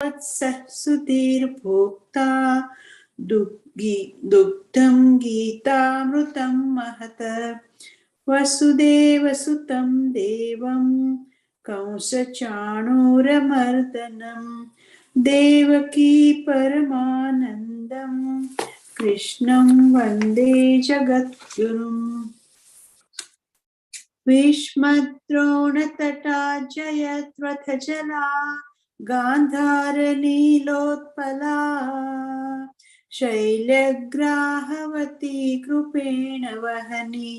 वत्सः सुधीर्भोक्ता दुग्धं गीतामृतं महत् वसुदेवसुतं देवं कंसचाणूरमर्दनं देवकी परमानन्दं कृष्णं वन्दे जगद्गुरुम् भीष्मद्रोणतटा जयद्रथजला गान्धारनीलोत्पला शैलग्राहवती कृपेण वहनी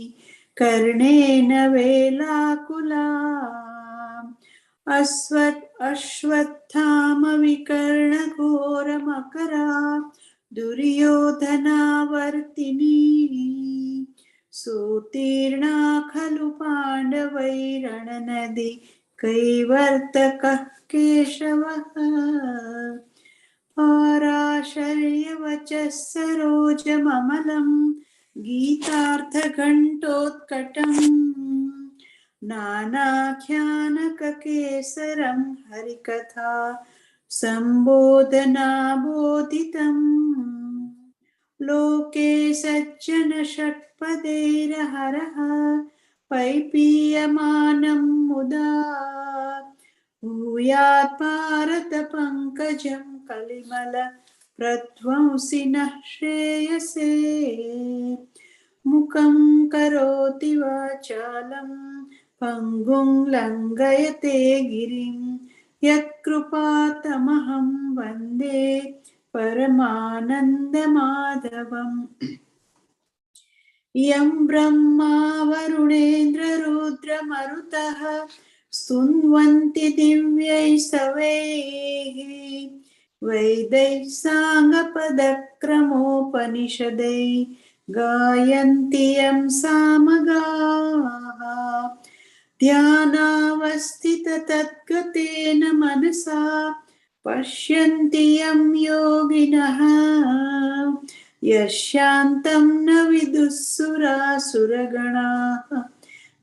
कर्णेन वेलाकुला अश्वत्थामविकर्णघोरमकरा दुर्योधनावर्तिनी सूतीर्णा खलु पाण्डवैरणनदी कैवर्तकः केशवः पाराशर्यवचः सरोजममलं गीतार्थघण्टोत्कटम् नानाख्यानककेसरं हरिकथा सम्बोधनाबोधितम् लोके सज्जन षट्पदैरहरः पैपीयमानं मुदा भूयात् भारत पङ्कजं कलिमल प्रध्वंसिनः श्रेयसे मुखं करोति वाचालं पङ्गुं लङ्घयते गिरिं यत्कृपातमहं वन्दे परमानन्दमाधवम् यं ब्रह्मा वरुणेन्द्ररुद्रमरुतः स्तुन्वन्ति दिव्यैः स्तवैः वैदैः साङ्गपदक्रमोपनिषदैः गायन्ति यं सामगाः ध्यानावस्थिततद्गतेन मनसा पश्यन्ति यं योगिनः यशान्तं न विदुःसुरासुरगणाः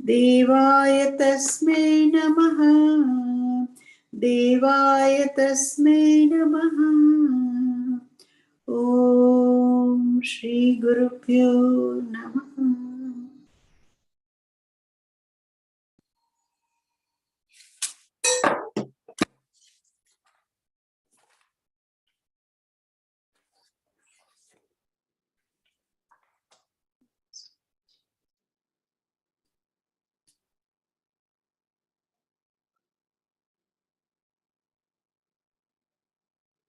देवाय तस्मै नमः देवाय तस्मै नमः ॐ श्री गुरुभ्यो नमः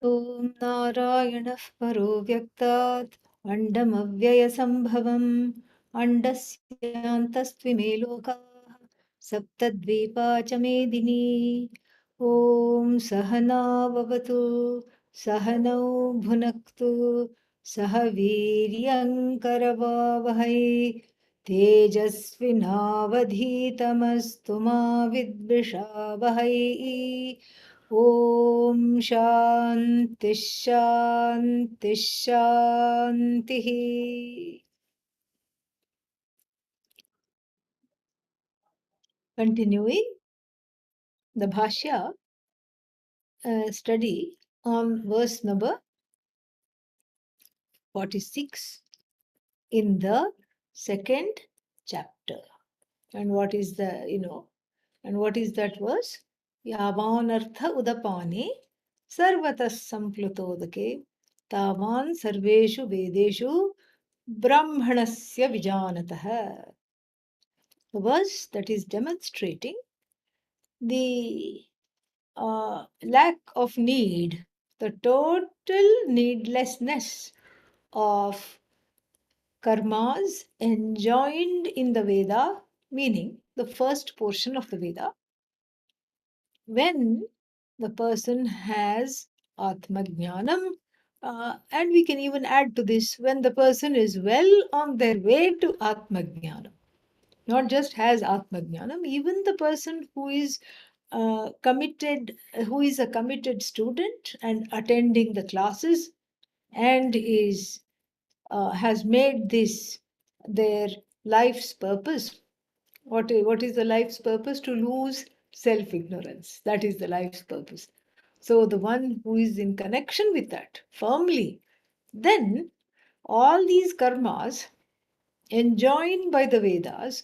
ॐ नारायणः परो व्यक्तात् अण्डमव्ययसम्भवम् अण्डस्यान्तस्त्विमे लोकाः सप्तद्वीपा च मेदिनी ॐ सहनाववतु सहनौ भुनक्तु सह वीर्यङ्करवावहै तेजस्विनावधीतमस्तु मा विद्विषावहै ॐ शान्ति शान्ति शान्तिः Continuing the Bhashya study on verse number 46 in the second chapter. And what is the, and what is that verse? Yavanartha udapane sarvatas samplutodake tavan sarveshu vedeshu brahmanasya vijanatah. A verse that is demonstrating the lack of need, the total needlessness of karmas enjoined in the Veda, meaning the first portion of the Veda, when the person has Atmajnanam, and we can even add to this, when the person is well on their way to Atmajnanam. Not just has Atmajnanam, even the person who is committed, who is a committed student and attending the classes and is has made this their life's purpose. What is the life's purpose? To lose self-ignorance. That is the life's purpose. So the one who is in connection with that firmly, then all these karmas enjoined by the Vedas,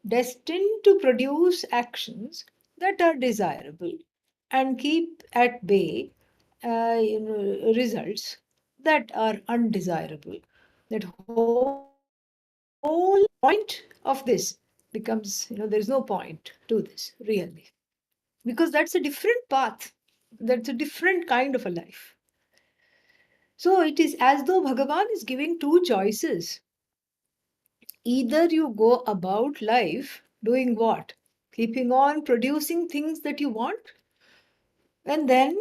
destined to produce actions that are desirable and keep at bay results that are undesirable. That whole point of this becomes, there is no point to this really, because that's a different path. That's a different kind of a life. So it is as though Bhagavan is giving two choices. Either you go about life doing what? Keeping on producing things that you want, and then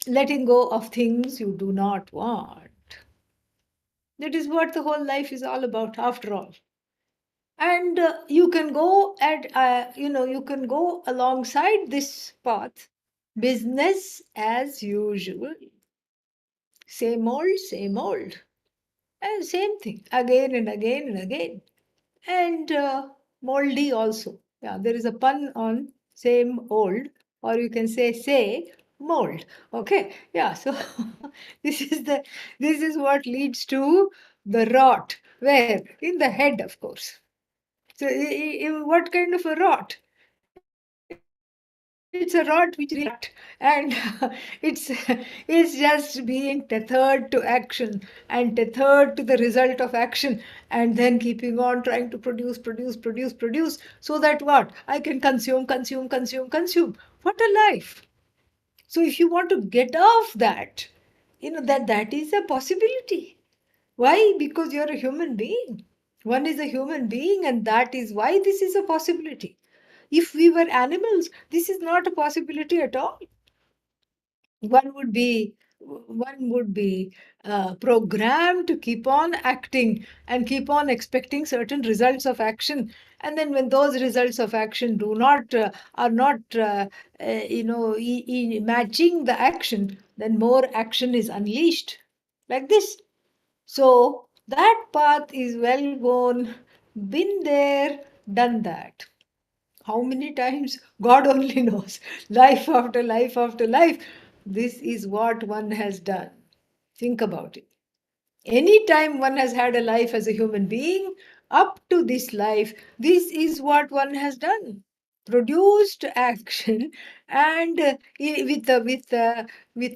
letting go of things you do not want. That is what the whole life is all about, after all. And you can go at, you can go alongside this path, business as usual, same old, and same thing again and again and again. And moldy also. Yeah, there is a pun on same old, or you can say mold. Okay, yeah. So this is the this is what leads to the rot. Where? In the head, of course. So what kind of a rot? It's a rot which reacts, and it's just being tethered to action and tethered to the result of action, and then keeping on trying to produce, so that what? I can consume. What a life! So if you want to get off that, that is a possibility. Why? Because you're a human being. One is a human being, and that is why this is a possibility. If we were animals, this is not a possibility at all. One would be programmed to keep on acting and keep on expecting certain results of action, and then when those results of action do not are not matching the action, then more action is unleashed, like this. So that path is well known, been there, done that. How many times? God only knows. Life after life after life. This is what one has done. Think about it. Any time one has had a life as a human being, up to this life, this is what one has done. Produced action, and with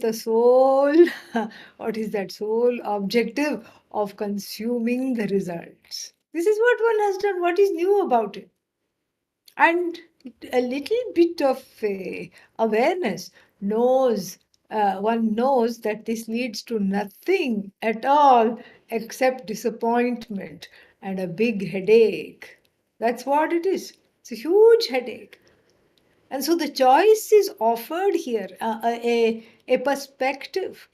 a sole, what is that sole objective of consuming the results. This is what one has done. What is new about it? And a little bit of awareness knows one knows that this leads to nothing at all except disappointment and a big headache. That's what it is. It's a huge headache. And so the choice is offered here, a perspective,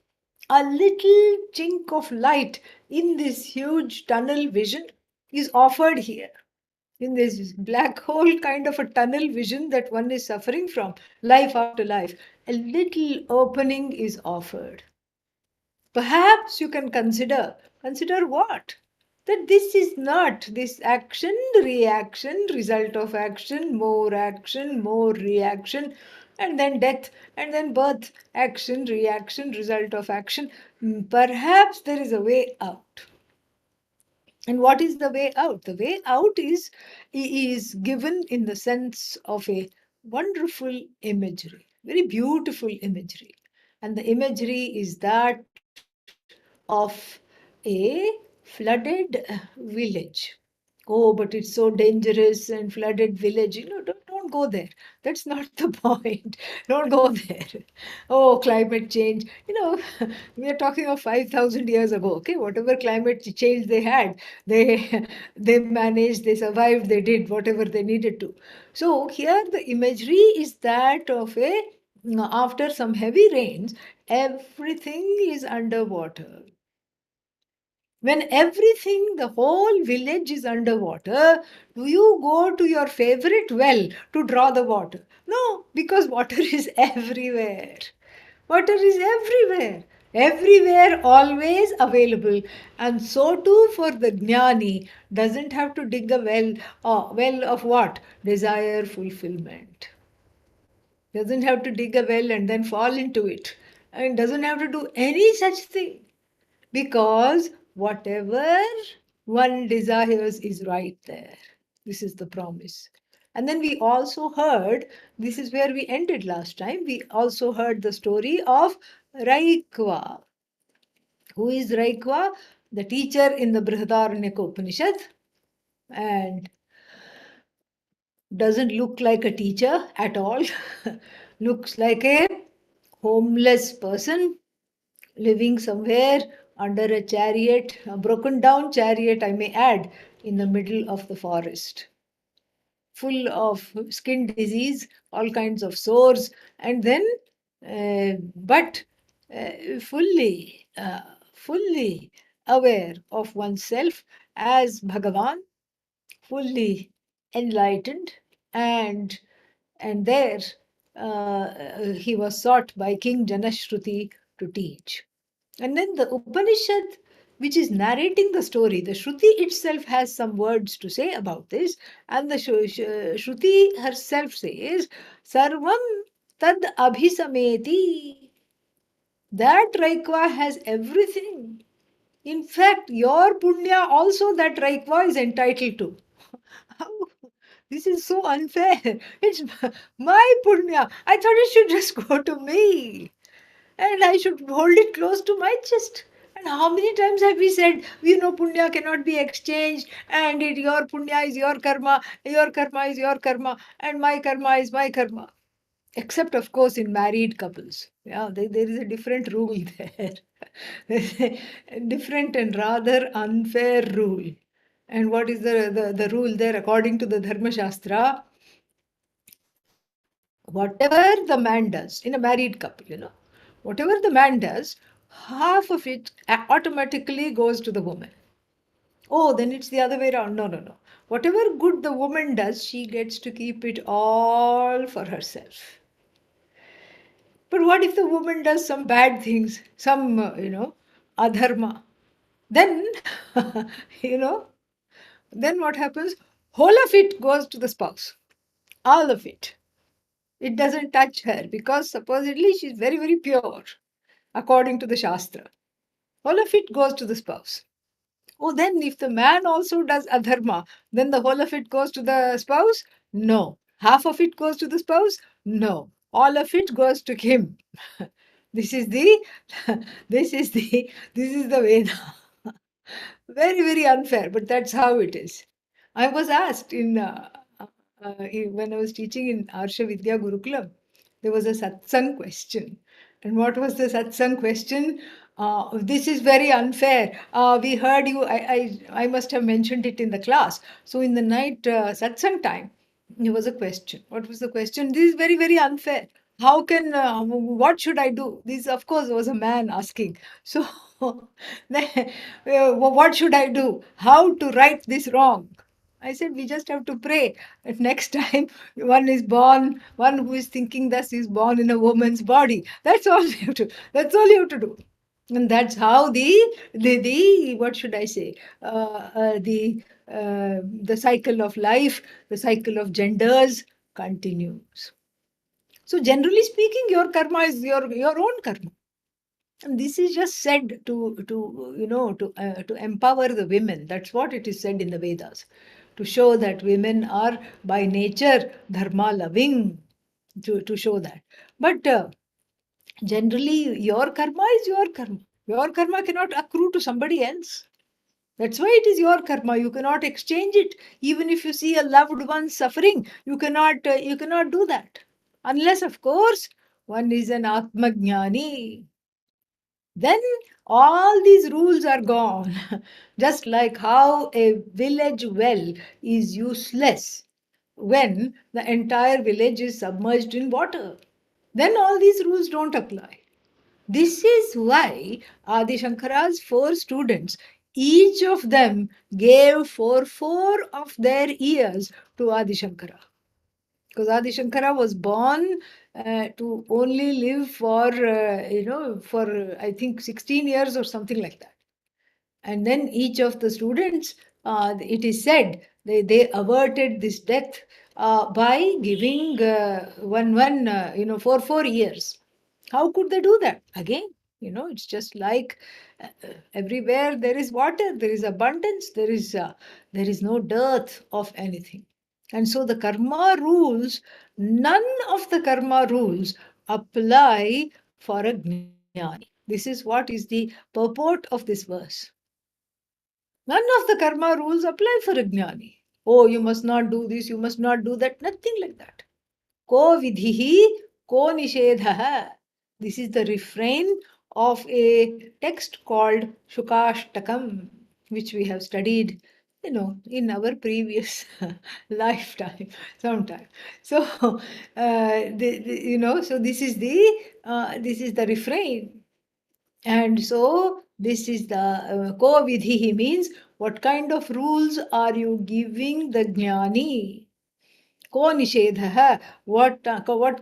a little chink of light in this huge tunnel vision is offered here, in this black hole kind of a tunnel vision that one is suffering from life after life. A little opening is offered. Perhaps you can consider what? That this is not this action, reaction, result of action, more reaction, and then death, and then birth, action, reaction, result of action. Perhaps there is a way out. And what is the way out? The way out is given in the sense of a wonderful imagery, very beautiful imagery. And the imagery is that of a flooded village. Oh, but it's so dangerous and flooded village. Don't go there. That's not the point. Don't go there. Oh, climate change. We are talking of 5,000 years ago. Okay, whatever climate change they had, they they managed, they survived, they did whatever they needed to. So here the imagery is that of after some heavy rains, everything is underwater. When everything, the whole village is underwater, do you go to your favorite well to draw the water? No, because water is everywhere. Water is everywhere. Everywhere, always available. And so too for the jnani, doesn't have to dig a well. Well of what? Desire fulfillment. doesn't have to dig a well and then fall into it, and doesn't have to do any such thing, because whatever one desires is right there. This is the promise. And then we also heard, this is where we ended last time, we also heard the story of Raikva. Who is Raikva? The teacher in the Brihadaranyaka Upanishad, and doesn't look like a teacher at all. Looks like a homeless person living somewhere under a chariot, a broken down chariot, I may add, in the middle of the forest, full of skin disease, all kinds of sores, and then, but fully aware of oneself as Bhagavan, fully enlightened, and there he was sought by King Janashruti to teach. And then the Upanishad, which is narrating the story, the Shruti itself has some words to say about this, and the Shruti herself says, Sarvam tad abhisameti. That Raikva has everything. In fact, your punya also that Raikva is entitled to. How? This is so unfair. It's my punya. I thought it should just go to me, and I should hold it close to my chest. And how many times have we said, punya cannot be exchanged, and your punya is your karma is your karma, and my karma is my karma. Except, of course, in married couples. Yeah, there is a different rule there. A different and rather unfair rule. And what is the rule there according to the Dharma Shastra? Whatever the man does in a married couple, whatever the man does, half of it automatically goes to the woman. Oh, then it's the other way around. No, no, no. Whatever good the woman does, she gets to keep it all for herself. But what if the woman does some bad things, some, adharma? Then, you know, then what happens? Whole of it goes to the spouse. All of it. It doesn't touch her because supposedly she's very, very pure, according to the Shastra. All of it goes to the spouse. Oh, then if the man also does adharma, then the whole of it goes to the spouse? No. Half of it goes to the spouse? No. All of it goes to him. This is the this is the Veda. Very, very unfair, but that's how it is. I was asked when I was teaching in Arsha Vidya Gurukulam, there was a satsang question. And what was the satsang question? This is very unfair. We heard you, I must have mentioned it in the class. So in the night satsang time, there was a question. What was the question? This is very, very unfair. How can, what should I do? This, of course, was a man asking. So, what should I do? How to right this wrong? I said, we just have to pray that next time one is born, one who is thinking thus is born in a woman's body. That's all you have to. That's all you have to do. And that's how the what should I say? The cycle of life, the cycle of genders continues. So generally speaking, your karma is your own karma. And this is just said to empower the women. That's what it is said in the Vedas, to show that women are by nature dharma loving, to show that. But generally, your karma is your karma. Your karma cannot accrue to somebody else. That's why it is your karma. You cannot exchange it. Even if you see a loved one suffering, you cannot do that, unless, of course, one is an Atmajnani. Then all these rules are gone. Just like how a village well is useless when the entire village is submerged in water. Then all these rules don't apply. This is why Adi Shankara's 4 students, each of them gave for 4 of their years to Adi Shankara. Because Adi Shankara was born to only live for, I think 16 years or something like that. And then each of the students, it is said, they averted this death by giving 4 years. How could they do that? Again, it's just like everywhere there is water, there is abundance, there is no dearth of anything. And so the karma rules, none of the karma rules apply for a jnani. This is what is the purport of this verse. None of the karma rules apply for a jnani. Oh, you must not do this, you must not do that, nothing like that. Ko vidhihi, ko nishedha. This is the refrain of a text called Shukashtakam, which we have studied, in our previous lifetime, sometime. So, so this is the refrain. And so this is the ko vidhihi means what kind of rules are you giving the jnani? Ko nishedha, what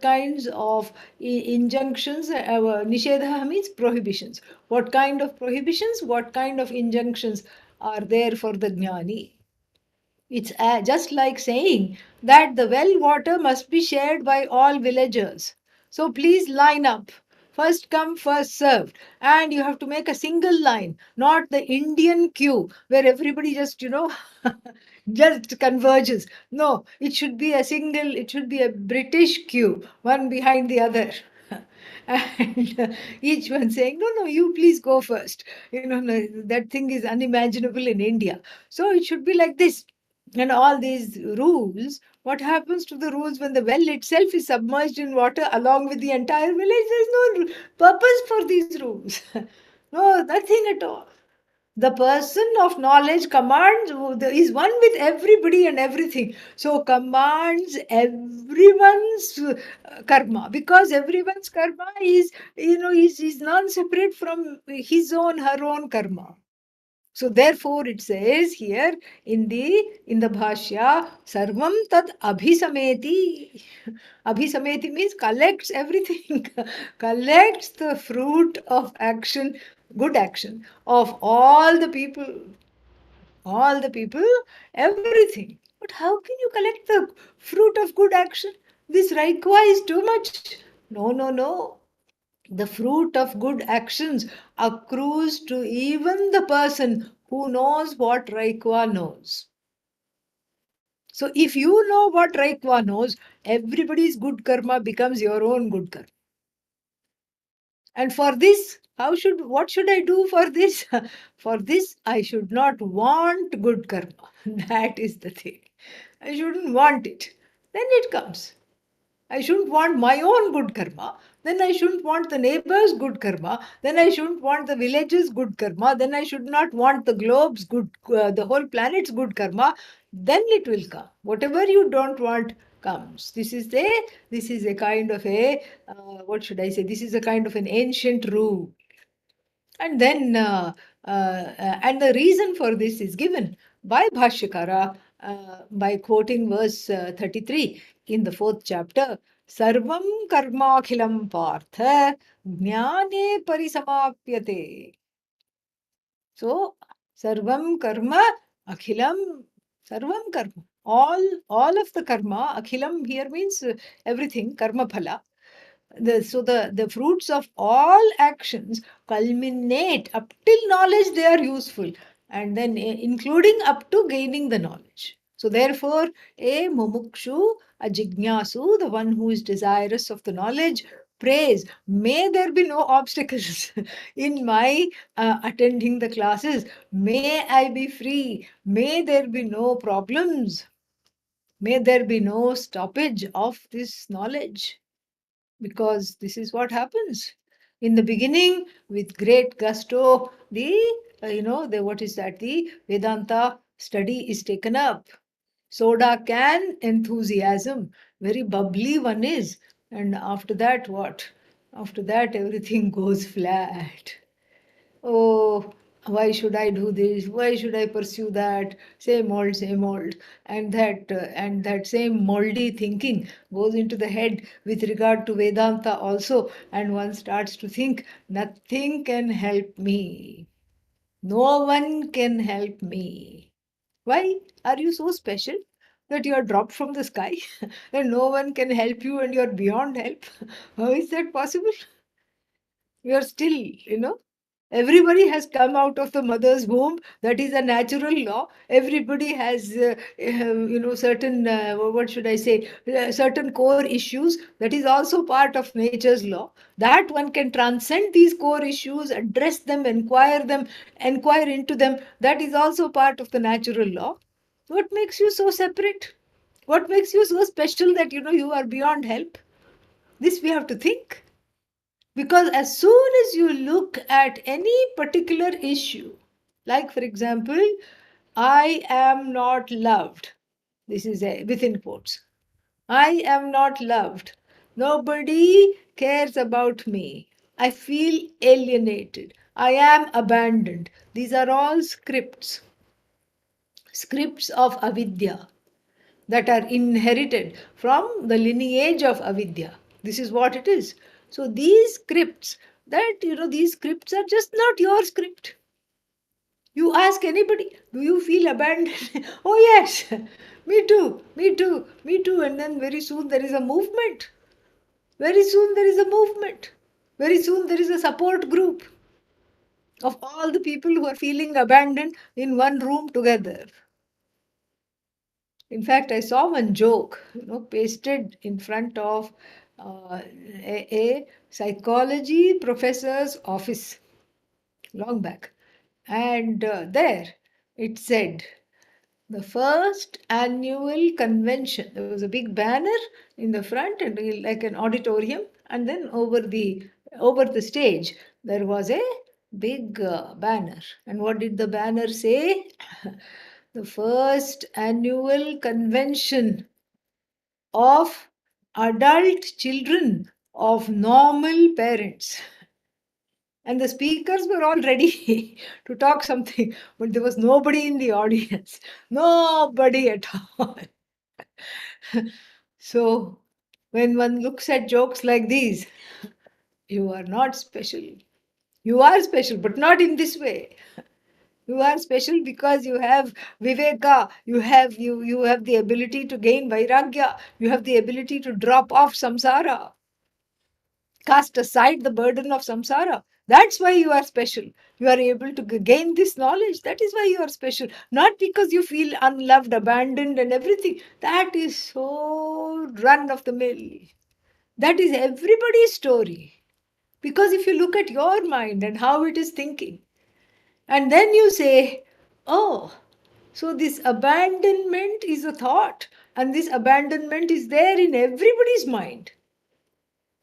kinds of injunctions, nishedha means prohibitions. What kind of prohibitions, what kind of injunctions are there for the jnani? It's just like saying that the well water must be shared by all villagers. So please line up. First come, first served. And you have to make a single line, not the Indian queue where everybody just, just converges. No, it should be a British queue, one behind the other. And each one saying, no, no, you please go first. No, that thing is unimaginable in India. So it should be like this. And all these rules, what happens to the rules when the well itself is submerged in water along with the entire village? There's no purpose for these rules. No, nothing at all. The person of knowledge commands, is one with everybody and everything. So commands everyone's karma, because everyone's karma is non-separate from his own, her own karma. So therefore it says here in the Bhashya, Sarvam tad abhisameti. Abhisameti means collects everything, collects the fruit of action, good action of all the people, everything. But how can you collect the fruit of good action? This Raikwa is too much. No, no, no. The fruit of good actions accrues to even the person who knows what Raikwa knows. So if you know what Raikwa knows, everybody's good karma becomes your own good karma. And for this, what should I do for this? For this, I should not want good karma. That is the thing. I shouldn't want it. Then it comes. I shouldn't want my own good karma. Then I shouldn't want the neighbor's good karma. Then I shouldn't want the village's good karma. Then I should not want the globe's the whole planet's good karma. Then it will come. Whatever you don't want comes. This is a kind of what should I say? This is a kind of an ancient rule. And then, and the reason for this is given by Bhashyakara by quoting verse 33 in the 4th chapter. Sarvam karmakhilam partha jnane parisamapyate. So, sarvam karma akhilam, sarvam karma. All of the karma, akhilam here means everything, karma phala. The fruits of all actions culminate up till knowledge, they are useful, and then including up to gaining the knowledge. So therefore, a mumukshu, a jignasu, the one who is desirous of the knowledge, prays, may there be no obstacles in my attending the classes. May I be free. May there be no problems. May there be no stoppage of this knowledge. Because this is what happens in the beginning. With great gusto, the Vedanta study is taken up. Soda can enthusiasm, very bubbly one is. And after that, what? After that, everything goes flat. Oh, why should I do this? Why should I pursue that? Same old, same old. And that same moldy thinking goes into the head with regard to Vedanta also, and one starts to think, nothing can help me. No one can help me. Why are you so special? that you are dropped from the sky and no one can help you and you are beyond help? How is that possible? You are still, everybody has come out of the mother's womb. That is a natural law. Everybody has, certain, what should I say, certain core issues. That is also part of nature's law. That one can transcend these core issues, address them, inquire into them. That is also part of the natural law. What makes you so separate? What makes you so special that, you are beyond help? This we have to think. Because as soon as you look at any particular issue, like for example, I am not loved. This is within quotes. I am not loved. Nobody cares about me. I feel alienated. I am abandoned. These are all scripts of avidya that are inherited from the lineage of avidya. This is what it is. So these scripts, these scripts are just not your script. You ask anybody, do you feel abandoned? Oh yes, me too, me too, me too. And then very soon there is a movement. Very soon there is a movement. Very soon there is a support group of all the people who are feeling abandoned in one room together. In fact, I saw one joke, pasted in front of a psychology professor's office long back. And there it said, the first annual convention. There was a big banner in the front and like an auditorium, and then over the stage there was a big banner. And what did the banner say? The first annual convention of adult children of normal parents. And the speakers were all ready to talk something, but there was nobody in the audience. Nobody at all. So, when one looks at jokes like these, you are not special. You are special, but not in this way. You are special because you have viveka, you have the ability to gain vairagya, you have the ability to drop off samsara, cast aside the burden of samsara. That's why you are special. You are able to gain this knowledge. That is why you are special. Not because you feel unloved, abandoned, and everything. That is so run of the mill. That is everybody's story. Because if you look at your mind and how it is thinking, and then you say, oh, so this abandonment is a thought, and this abandonment is there in everybody's mind.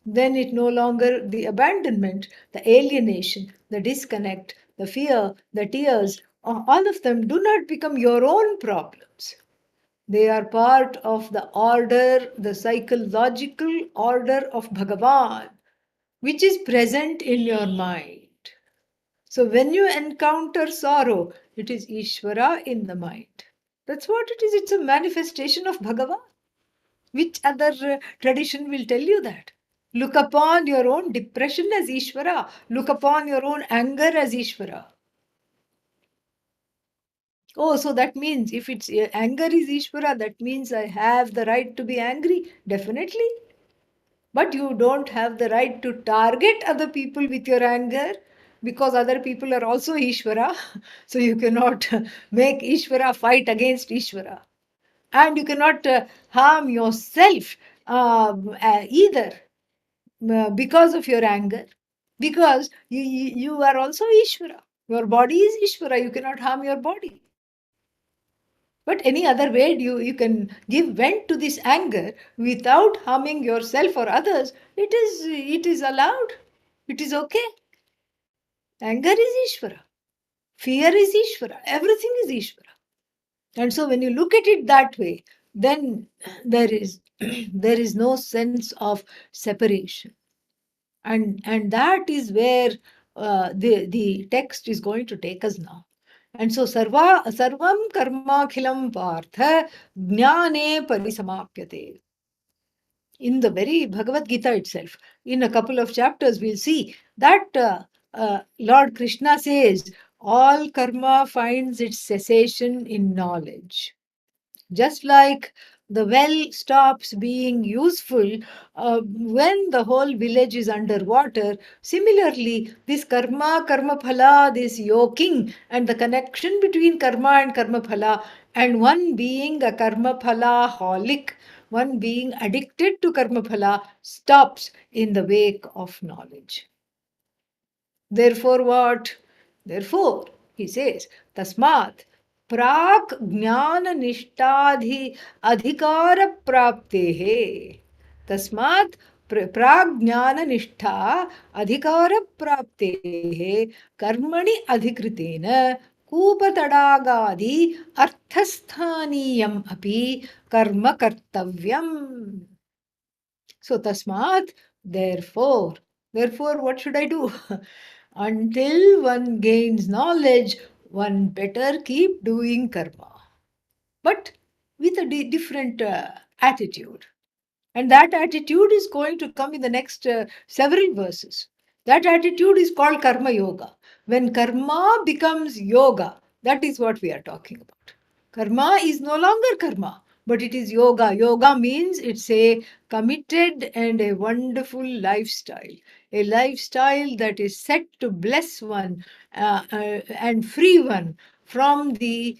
Then it no longer the abandonment, the alienation, the disconnect, the fear, the tears, all of them do not become your own problems. They are part of the order, the psychological order of Bhagavan, which is present in your mind. So when you encounter sorrow, it is Ishvara in the mind. That's what it is. It's a manifestation of Bhagavan. Which other tradition will tell you that? Look upon your own depression as Ishvara. Look upon your own anger as Ishvara. Oh, so that means if it's anger is Ishvara, that means I have the right to be angry. Definitely. But you don't have the right to target other people with your anger because other people are also Ishvara. So you cannot make Ishvara fight against Ishvara. And you cannot harm yourself either because of your anger. Because you are also Ishvara. Your body is Ishvara. You cannot harm your body. But any other way you can give vent to this anger without harming yourself or others, it is allowed. It is okay. Anger is Ishvara. Fear is Ishvara. Everything is Ishvara. And so when you look at it that way, then there is there is no sense of separation. And that is where the text is going to take us now. And so sarvam karma khilam partha jnane parisamapyate. In the very Bhagavad Gita itself, in a couple of chapters, we'll see that Lord Krishna says, all karma finds its cessation in knowledge. Just like the well stops being useful when the whole village is underwater, similarly, this karma phala, this yoking, and the connection between karma and karma phala, and one being a karma phala holic, one being addicted to karma phala, stops in the wake of knowledge. Therefore, what? Therefore, he says, Tasmat prak jnana nishtadhi adhikara praptehe. Tasmat prak jnana nishtha adhikara praptehe karmani adhikritena kūpatadāgādi arthasthaniyam api karma kartavyam. So, tasmat, therefore, what should I do? Until one gains knowledge, one better keep doing karma, but with a different attitude. And that attitude is going to come in the next several verses. That attitude is called karma yoga. When karma becomes yoga, that is what we are talking about. Karma is no longer karma, but it is yoga. Yoga means it's a committed and a wonderful lifestyle. A lifestyle that is set to bless one and free one from the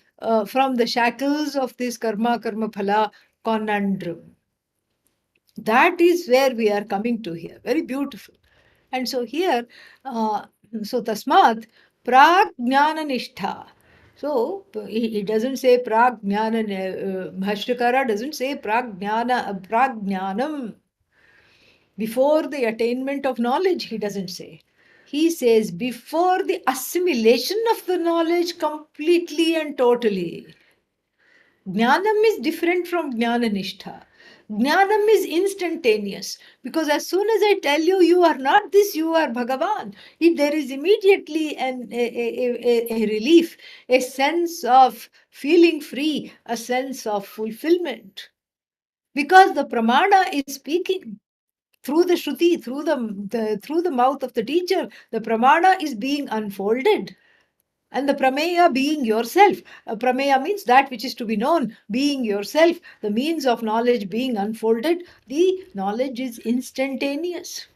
shackles of this karma phala conundrum. That is where we are coming to here. Very beautiful. And so here, tasmat prag jnana nishtha. So he doesn't say prag jnana, Bhashyakara doesn't say prag jnanam. Before the attainment of knowledge, he doesn't say. He says before the assimilation of the knowledge completely and totally. Jnanam is different from jnana-nishtha. Jnanam is instantaneous, because as soon as I tell you, you are not this, you are Bhagavan, there is immediately a relief, a sense of feeling free, a sense of fulfillment. Because the pramana is speaking through the Shruti, through the mouth of the teacher, the pramana is being unfolded. And the prameya being yourself. Prameya means that which is to be known, being yourself, the means of knowledge being unfolded. The knowledge is instantaneous.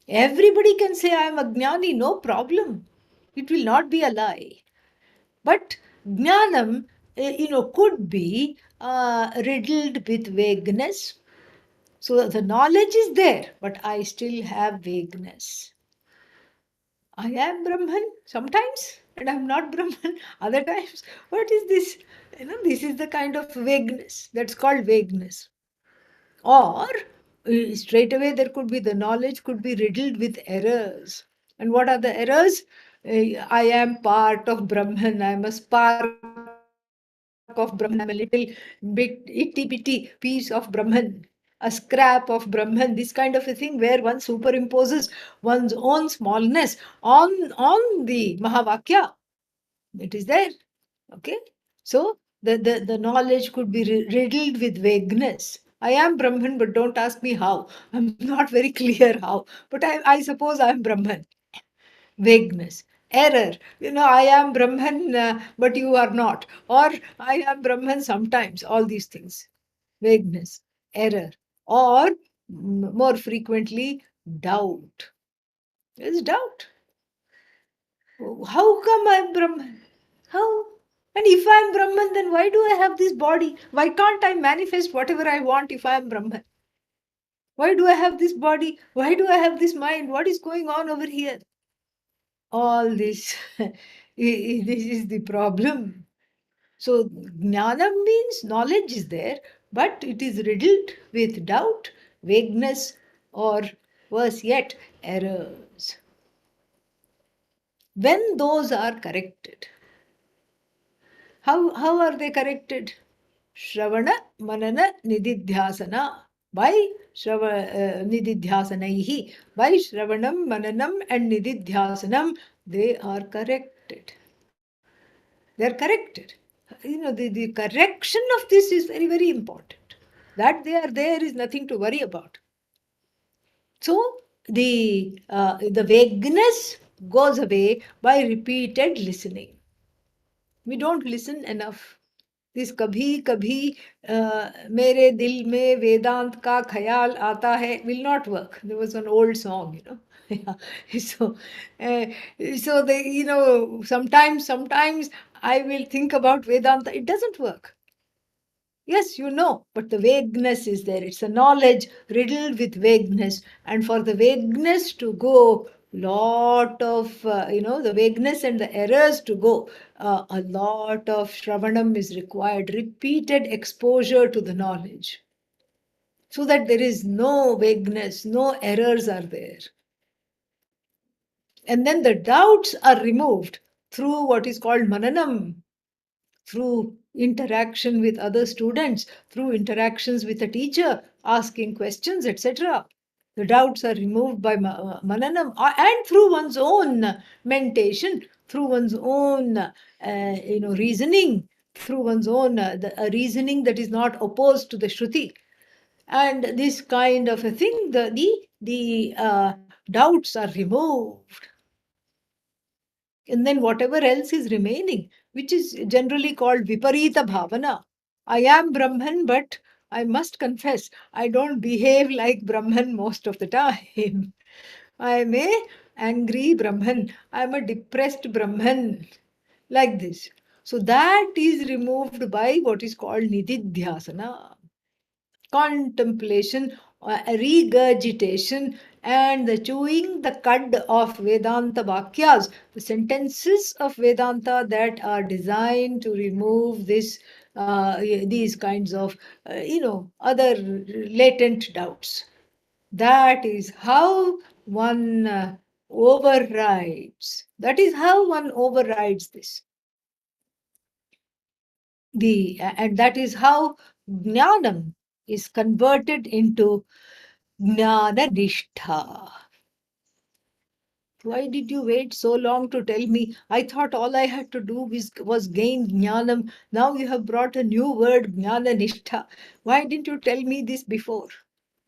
Everybody can say, I am a jnani, no problem. It will not be a lie. But jnanam, could be riddled with vagueness. So the knowledge is there, but I still have vagueness. I am Brahman sometimes, and I'm not Brahman other times. What is this? This is the kind of vagueness. That's called vagueness. Or straight away there could be the knowledge could be riddled with errors. And what are the errors? I am part of Brahman. I am a spark of Brahman. I am a little bit itty bitty piece of Brahman, a scrap of Brahman, this kind of a thing where one superimposes one's own smallness on the Mahavakya. It is there. Okay? So the knowledge could be riddled with vagueness. I am Brahman, but don't ask me how. I'm not very clear how. But I suppose I am Brahman. Vagueness. Error. I am Brahman, but you are not. Or I am Brahman sometimes. All these things. Vagueness. Error. Or more frequently, doubt. There's doubt. How come I'm Brahman? How? And if I'm Brahman, then why do I have this body? Why can't I manifest whatever I want if I'm Brahman? Why do I have this body? Why do I have this mind? What is going on over here? All this, this is the problem. So, jnanam means knowledge is there, but it is riddled with doubt, vagueness, or worse yet, errors. When those are corrected, how are they corrected? Shravana, Manana, Nididhyasana. By Nididhyasanaihi. By Shravanam, Mananam, and Nididhyasanam, they are corrected. They are corrected. The correction of this is very, very important. That they are there is nothing to worry about. So, the vagueness goes away by repeated listening. We don't listen enough. This kabhi kabhi mere dil mein Vedant ka khayal aata hai will not work. There was an old song, Yeah. So, uh, so sometimes I will think about Vedanta. It doesn't work. Yes, but the vagueness is there. It's a knowledge riddled with vagueness. And for the vagueness to go, lot of, the vagueness and the errors to go, a lot of Shravanam is required, repeated exposure to the knowledge. So that there is no vagueness, no errors are there. And then the doubts are removed through what is called mananam, through interaction with other students, through interactions with a teacher, asking questions, etc. The doubts are removed by mananam, and through one's own mentation, through one's own reasoning, through one's own a reasoning that is not opposed to the Shruti. And this kind of a thing, the doubts are removed. And then whatever else is remaining, which is generally called viparita bhavana. I am Brahman, but I must confess, I don't behave like Brahman most of the time. I am a angry Brahman. I am a depressed Brahman. Like this. So that is removed by what is called nididhyasana. Contemplation, regurgitation, and the chewing the cud of Vedanta Vakyas, the sentences of Vedanta that are designed to remove these kinds of, other latent doubts. That is how one overrides. That is how one overrides this. And that is how jnanam is converted into jnana nishtha. Why did you wait so long to tell me? I thought all I had to do was gain jnanam. Now you have brought a new word, jnana nishtha. Why didn't you tell me this before?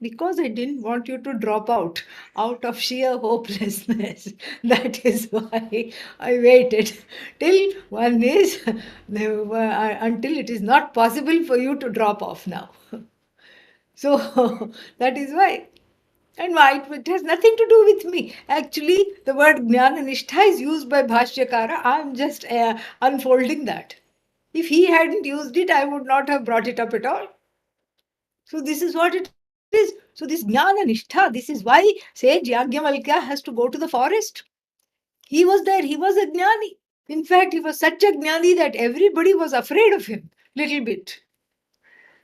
Because I didn't want you to drop out of sheer hopelessness. That is why I waited till one is until it is not possible for you to drop off now. So that is why. And why it has nothing to do with me. Actually, the word jnana nishtha is used by Bhashyakara. I am just unfolding that. If he hadn't used it, I would not have brought it up at all. So this is what it is. So this jnana nishtha, this is why sage Yagyavalkya has to go to the forest. He was there, he was a jnani. In fact, he was such a jnani that everybody was afraid of him, little bit.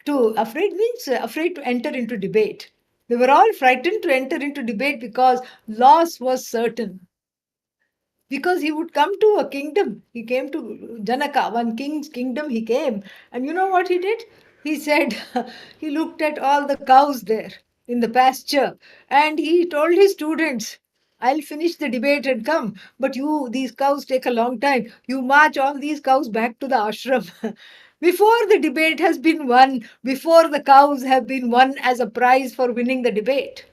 Afraid means afraid to enter into debate. They were all frightened to enter into debate because loss was certain. Because he would come to a kingdom. He came to Janaka, one king's kingdom he came. And you know what he did? He said, he looked at all the cows there in the pasture and he told his students, I'll finish the debate and come. But these cows take a long time. You march all these cows back to the ashram. Before the debate has been won, before the cows have been won as a prize for winning the debate.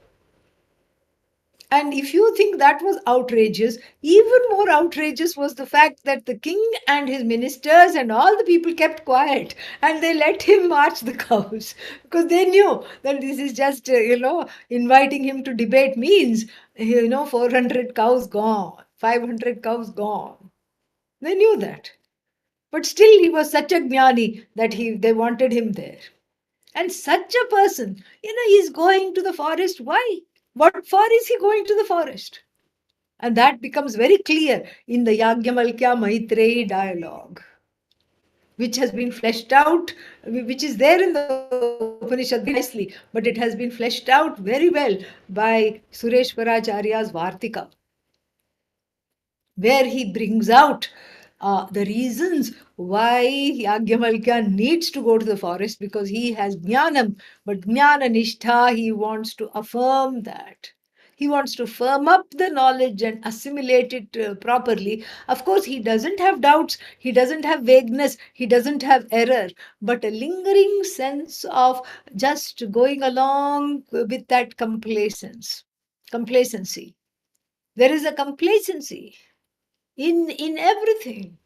And if you think that was outrageous, even more outrageous was the fact that the king and his ministers and all the people kept quiet and they let him march the cows because they knew that this is just, inviting him to debate means, 400 cows gone, 500 cows gone. They knew that. But still, he was such a jnani that they wanted him there. And such a person, is going to the forest. Why? What for is he going to the forest? And that becomes very clear in the Yagyamalkya Maitreyi dialogue, which has been fleshed out, which is there in the Upanishad very nicely, but it has been fleshed out very well by Sureshwaracharya's Vartika, where he brings out the reasons why Yagyamalkya needs to go to the forest because he has jnanam, but jnana nishtha, he wants to affirm that. He wants to firm up the knowledge and assimilate it properly. Of course, he doesn't have doubts, he doesn't have vagueness, he doesn't have error, but a lingering sense of just going along with that complacency. There is a complacency in everything.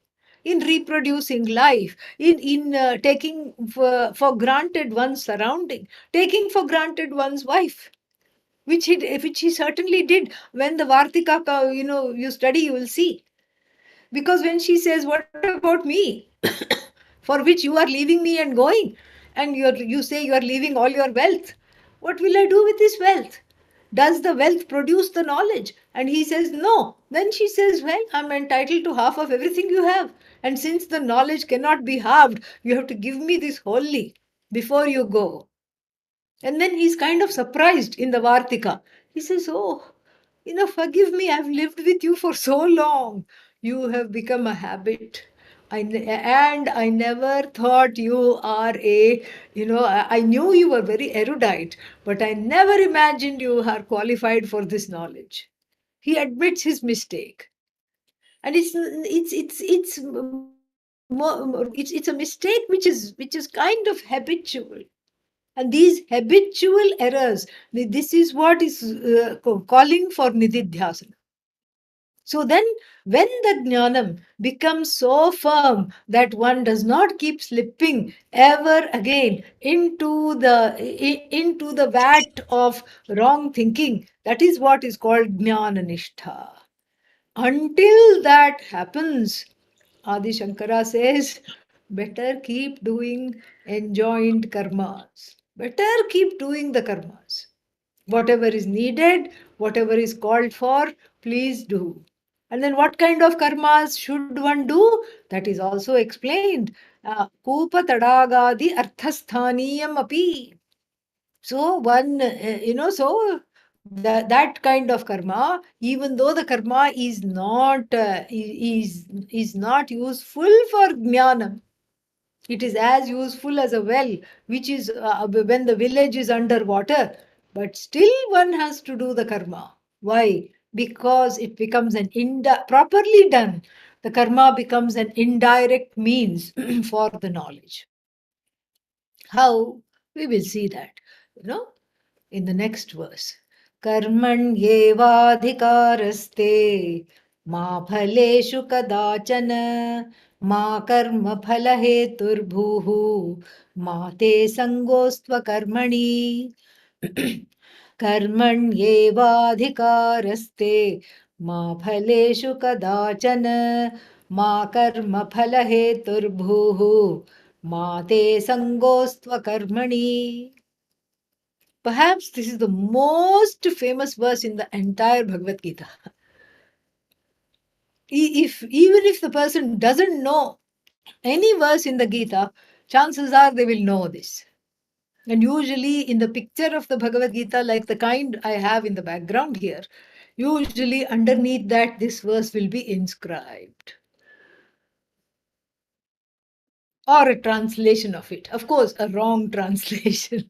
in reproducing life, in taking for granted one's surrounding, taking for granted one's wife, which he certainly did. When the Vartika, you study, you will see. Because when she says, "What about me, for which you are leaving me and going, and you say you are leaving all your wealth, what will I do with this wealth? Does the wealth produce the knowledge?" And he says, "No." Then she says, "Well, I'm entitled to half of everything you have. And since the knowledge cannot be halved, you have to give me this wholly before you go." And then he's kind of surprised in the Vartika. He says, "Oh, forgive me, I've lived with you for so long. You have become a habit. And I never thought you are I knew you were very erudite, but I never imagined you are qualified for this knowledge." He admits his mistake. And it's a mistake which is kind of habitual. And these habitual errors, this is what is calling for nididhyasana. So then, when the jnanam becomes so firm that one does not keep slipping ever again into the vat of wrong thinking, that is what is called jnana-nishtha. Until that happens, Adi Shankara says, better keep doing enjoined karmas. Better keep doing the karmas. Whatever is needed, whatever is called for, please do. And then what kind of karmas should one do? That is also explained. Kupa tadagadi arthasthaniyam api. So that kind of karma, even though the karma is not useful for jnanam, it is as useful as a well, which is when the village is underwater, but still one has to do the karma. Why? Because it becomes properly done. The karma becomes an indirect means for the knowledge. How? We will see that, in the next verse. Karmanyevadhikaraste ma phaleshu kadachana ma karma phalaheturbhuhu ma te sangostva karmani. Karmanyevadhikaraste ma phaleshu kadachana ma karma phalaheturbhuhu ma te sangostva karmani. Perhaps this is the most famous verse in the entire Bhagavad Gita. Even if the person doesn't know any verse in the Gita, chances are they will know this. And usually in the picture of the Bhagavad Gita, like the kind I have in the background here, usually underneath that this verse will be inscribed. Or a translation of it. Of course, a wrong translation.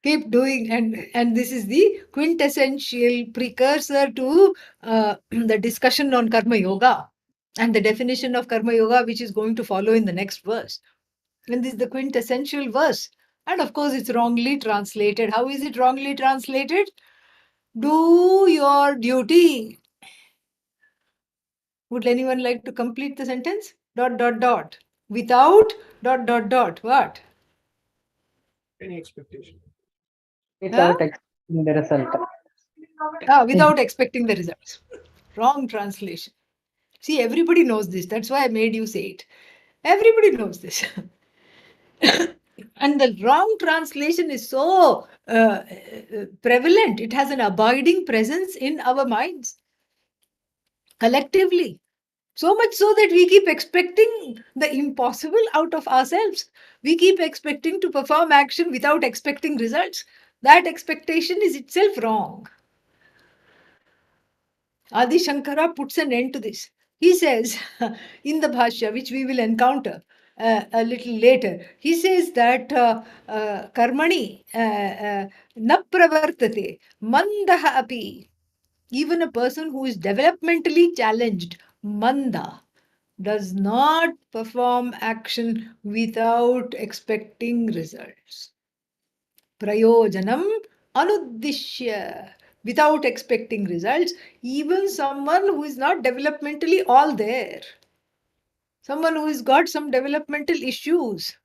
Keep doing, and this is the quintessential precursor to the discussion on karma yoga and the definition of karma yoga, which is going to follow in the next verse. And this is the quintessential verse, and of course it's wrongly translated. How is it wrongly translated? Do your duty. Would anyone like to complete the sentence? ... Without ... what? Any expectation. Without expecting the result. Without expecting the results. Wrong translation. See, everybody knows this. That's why I made you say it. Everybody knows this. And the wrong translation is so prevalent. It has an abiding presence in our minds collectively. So much so that we keep expecting the impossible out of ourselves. We keep expecting to perform action without expecting results. That expectation is itself wrong. Adi Shankara puts an end to this. He says in the Bhashya, which we will encounter a little later, he says that karmani na pravartate mandaha api. Even a person who is developmentally challenged, manda, does not perform action without expecting results. Prayojanam anuddishya. without expecting results, even someone who is not developmentally all there, someone who has got some developmental issues,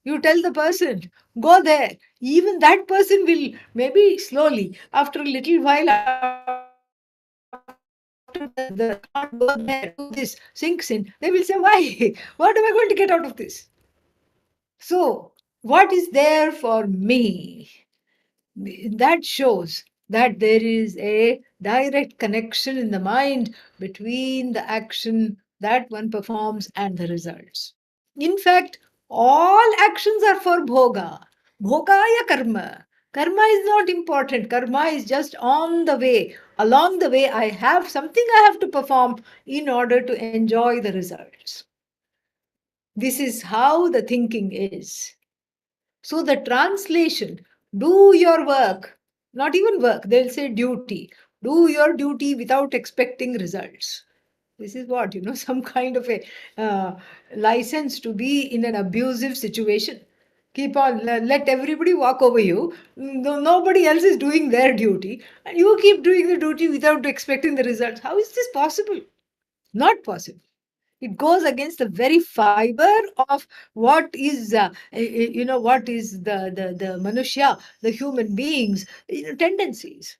you tell the person, go there. Even that person will, maybe slowly, after a little while, after the command, go there, do this, sinks in, they will say, why? What am I going to get out of this? So, what is there for me? That shows that there is a direct connection in the mind between the action that one performs and the results. In fact, all actions are for bhoga. Bhogaya karma. Karma is not important. Karma is just on the way. Along the way, I have something I have to perform in order to enjoy the results. This is how the thinking is. So the translation, do your work, not even work, they'll say duty. Do your duty without expecting results. This is what, some kind of a license to be in an abusive situation. Keep on, let everybody walk over you. Nobody else is doing their duty. And you keep doing the duty without expecting the results. How is this possible? Not possible. It goes against the very fiber of what is what is the manushya, the human beings, tendencies.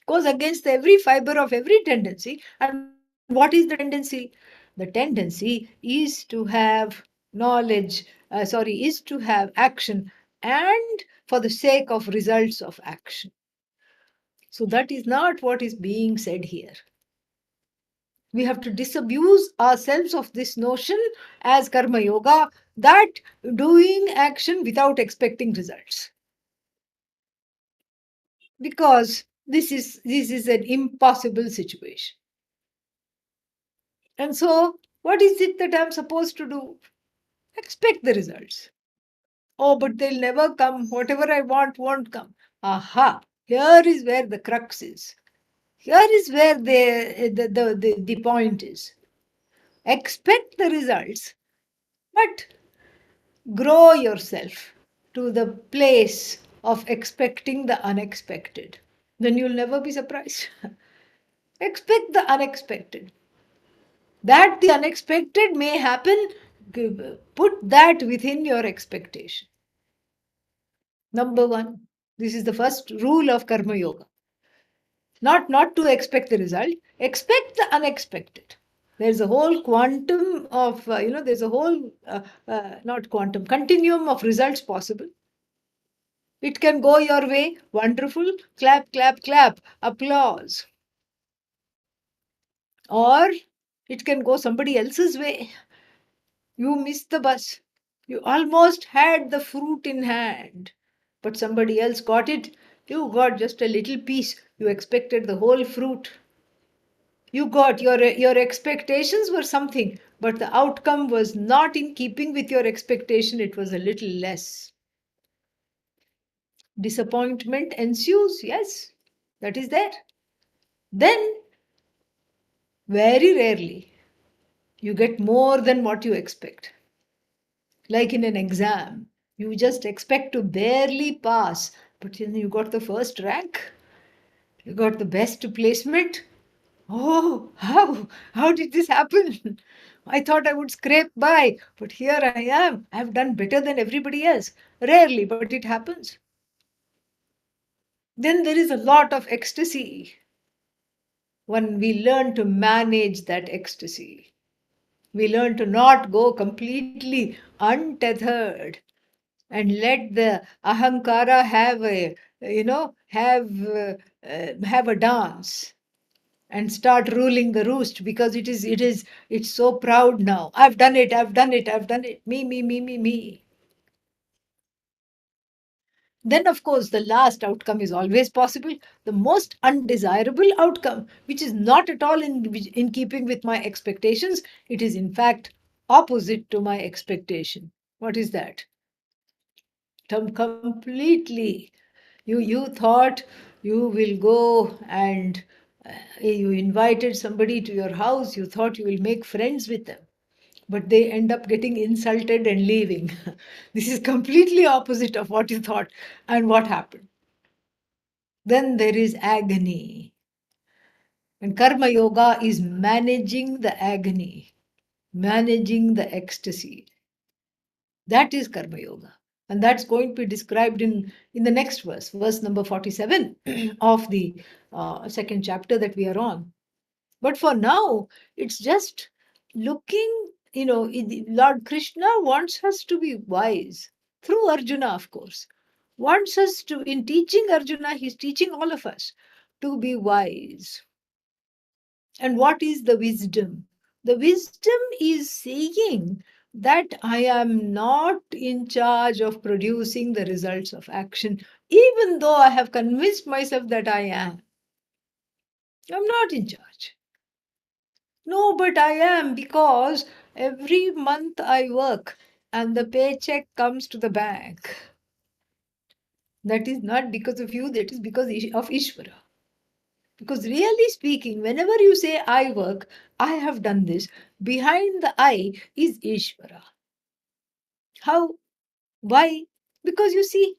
Goes against every fiber of every tendency. And what is the tendency? The tendency is to have knowledge, is to have action, and for the sake of results of action. So that is not what is being said here. We have to disabuse ourselves of this notion as karma yoga, that doing action without expecting results. Because this is an impossible situation. And so, what is it that I'm supposed to do? Expect the results. Oh, but they'll never come. Whatever I want won't come. Aha! Here is where the crux is. Here is where the point is. Expect the results, but grow yourself to the place of expecting the unexpected. Then you'll never be surprised. Expect the unexpected. That the unexpected may happen, put that within your expectation. Number one, this is the first rule of Karma Yoga. Not to expect the result, expect the unexpected. There's a whole quantum of, there's a whole, not quantum, continuum of results possible. It can go your way, wonderful, clap, clap, clap, applause. Or it can go somebody else's way. You missed the bus. You almost had the fruit in hand, but somebody else got it. You got just a little piece. You expected the whole fruit. You got your expectations were something, but the outcome was not in keeping with your expectation. It was a little less. Disappointment ensues, yes, that is there. Then, very rarely, you get more than what you expect. Like in an exam, you just expect to barely pass, but you got the first rank, you got the best placement. Oh, how did this happen? I thought I would scrape by, but here I am. I've done better than everybody else. Rarely, but it happens. Then there is a lot of ecstasy. When we learn to manage that ecstasy, we learn to not go completely untethered and let the ahankara have a, have a dance and start ruling the roost, because it's so proud now. I've done it, I've done it, I've done it. Me, me, me, me, me. Then, of course, the last outcome is always possible. The most undesirable outcome, which is not at all in keeping with my expectations, it is in fact opposite to my expectation. What is that? Completely. You thought you will go and you invited somebody to your house. You thought you will make friends with them, but they end up getting insulted and leaving. This is completely opposite of what you thought. And what happened? then there is agony. And Karma Yoga is managing the agony, managing the ecstasy. That is Karma Yoga. And that's going to be described in the next verse number 47 of the second chapter that we are on. But for now, it's just looking, Lord Krishna wants us to be wise through Arjuna, of course. Wants us to, in teaching Arjuna, he's teaching all of us to be wise. And what is the wisdom? The wisdom is saying that I am not in charge of producing the results of action, even though I have convinced myself that I am. I'm not in charge. No, but I am, because every month I work and the paycheck comes to the bank. That is not because of you, that is because of Ishvara. Because really speaking, whenever you say I work, I have done this, behind the I is Ishvara. How? Why? Because you see,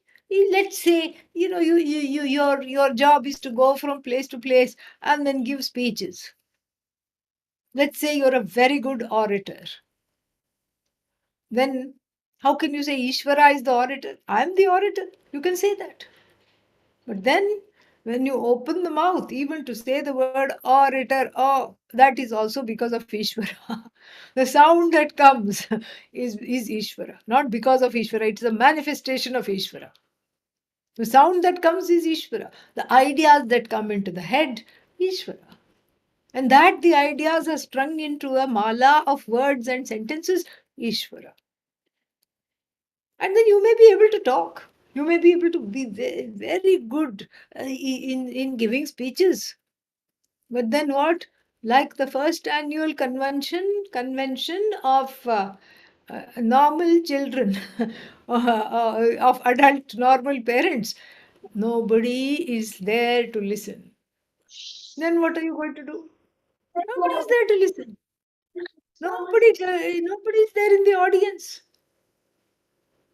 let's say, your job is to go from place to place and then give speeches. Let's say you're a very good orator. Then how can you say Ishvara is the orator? I'm the orator. You can say that. But then when you open the mouth, even to say the word orator, oh, that is also because of Ishvara. The sound that comes is Ishvara. Not because of Ishvara, it's a manifestation of Ishvara. The sound that comes is Ishvara. The ideas that come into the head, Ishvara. And that the ideas are strung into a mala of words and sentences, Ishvara. And then you may be able to talk. You may be able to be very, very good in giving speeches. But then what? Like the first annual convention of normal children, of adult normal parents, nobody is there to listen. Then what are you going to do? Nobody is there to listen. Nobody is there in the audience.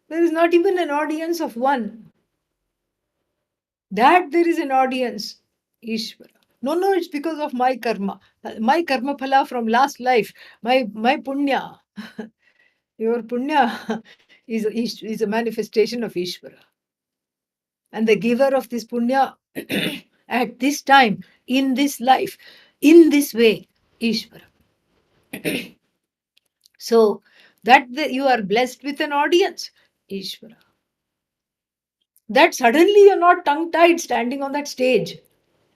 There is not even an audience of one. That there is an audience, Ishvara. No, it's because of my karma. My karma phala from last life. My punya. Your punya is a manifestation of Ishvara. And the giver of this punya at this time, in this life, in this way, Ishvara. So that you are blessed with an audience, Ishvara. That suddenly you're not tongue-tied standing on that stage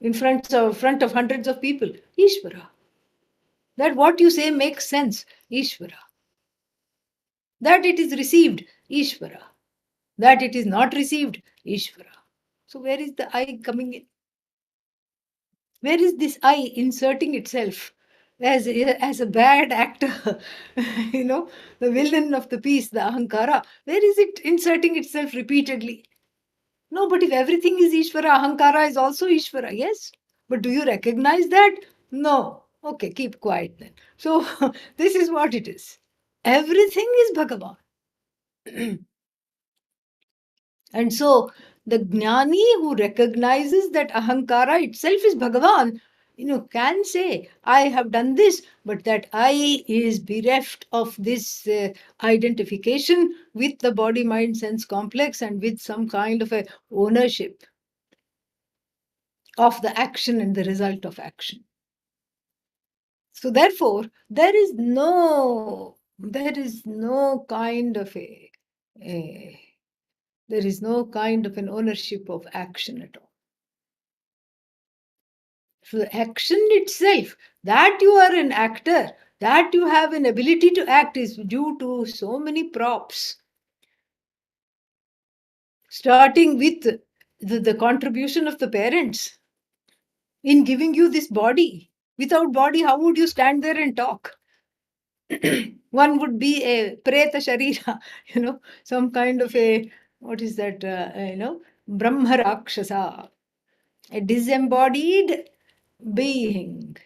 in front of hundreds of people, Ishvara. That what you say makes sense, Ishvara. That it is received, Ishvara. That it is not received, Ishvara. So where is the I coming in? Where is this I inserting itself as a bad actor? The villain of the piece, the Ahankara. Where is it inserting itself repeatedly? No, but if everything is Ishvara, Ahankara is also Ishvara, yes? But do you recognize that? No. Okay, keep quiet then. So this is what it is. Everything is Bhagavan. And so the Jnani who recognizes that Ahankara itself is Bhagavan, can say, I have done this, but that I is bereft of this identification with the body, mind, sense complex and with some kind of a ownership of the action and the result of action. So therefore, there is no kind of there is no kind of an ownership of action at all. So the action itself, that you are an actor, that you have an ability to act, is due to so many props. Starting with the contribution of the parents in giving you this body. Without body, how would you stand there and talk? One would be a preta sharira, some kind of a, what is that, Brahma Rakshasa, a disembodied being.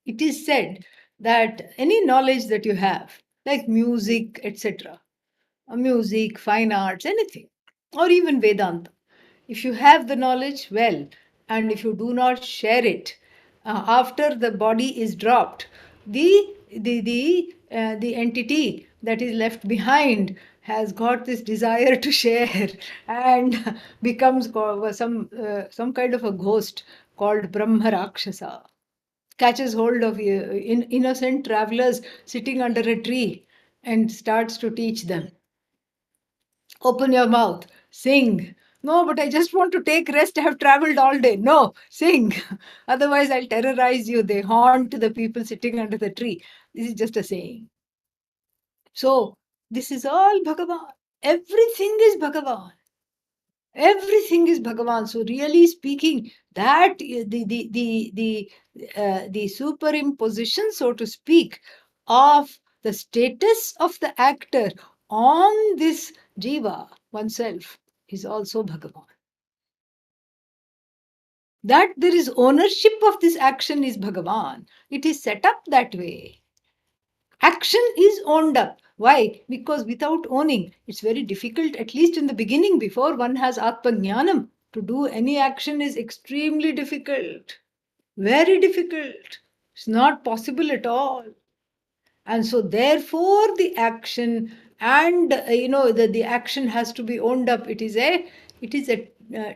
It is said that any knowledge that you have, like music, etc., music, fine arts, anything, or even Vedanta, If you have the knowledge, well, and if you do not share it, after the body is dropped, the entity that is left behind has got this desire to share and becomes some kind of a ghost called Brahma Rakshasa. Catches hold of innocent travelers sitting under a tree and starts to teach them. Open your mouth, sing. No, but I just want to take rest. I have traveled all day. No, sing. Otherwise, I'll terrorize you. They haunt the people sitting under the tree. This is just a saying. So, this is all Bhagavan. Everything is Bhagavan. Everything is Bhagavan. So, really speaking, that the superimposition, so to speak, of the status of the actor on this jiva, oneself, is also Bhagavan. That there is ownership of this action is Bhagavan. It is set up that way. Action is owned up. Why? Because without owning, it's very difficult, at least in the beginning, before one has Atmajnanam, to do any action is extremely difficult. Very difficult. It's not possible at all. And so, therefore, the action and the action has to be owned up. It is a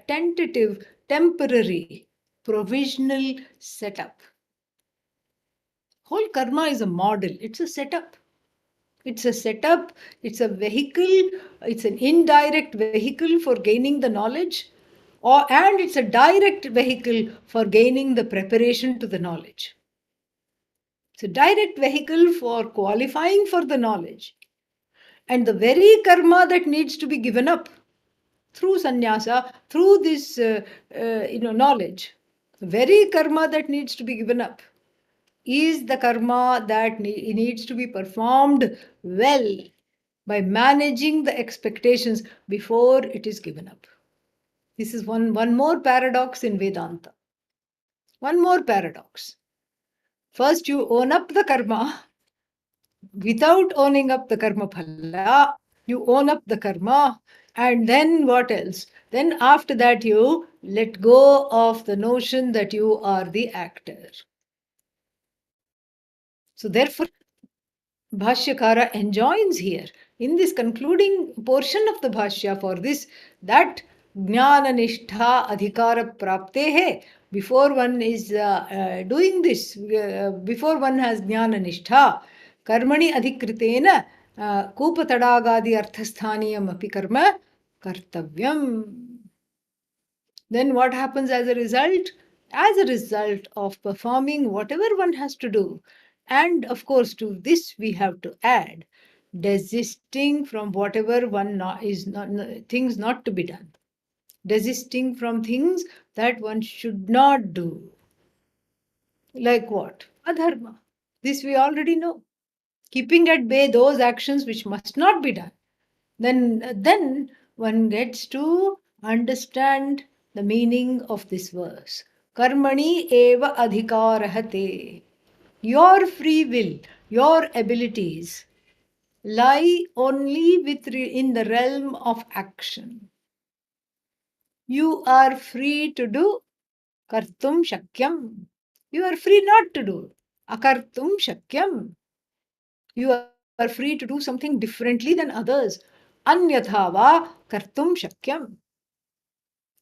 tentative, temporary, provisional setup. Whole karma is a model. It's a setup. It's a setup. It's a vehicle. It's an indirect vehicle for gaining the knowledge, and it's a direct vehicle for gaining the preparation to the knowledge. It's a direct vehicle for qualifying for the knowledge. And the very karma that needs to be given up through sannyasa, through this knowledge, the very karma that needs to be given up is the karma that needs to be performed well by managing the expectations before it is given up. This is one more paradox in Vedanta. One more paradox. First, you own up the karma. Without owning up the karma phala, you own up the karma, and then what else? Then after that, you let go of the notion that you are the actor. So therefore, Bhashyakara enjoins here in this concluding portion of the Bhashya for this, that Jnana Nishtha Adhikara Praptehe, before one is doing this, before one has Jnana Nishtha, Karmani Adhikritena Kupatadagadi Arthasthaniyam Api Karma Kartavyam. Then what happens as a result? As a result of performing whatever one has to do, and of course, to this we have to add desisting from whatever things not to be done, desisting from things that one should not do. Like what? Adharma. This we already know. Keeping at bay those actions which must not be done. Then one gets to understand the meaning of this verse. Karmani eva adhikarahate. Your free will, your abilities lie only in the realm of action. You are free to do kartum shakyam. You are free not to do akartum shakyam. You are free to do something differently than others. Anyathava kartum shakyam.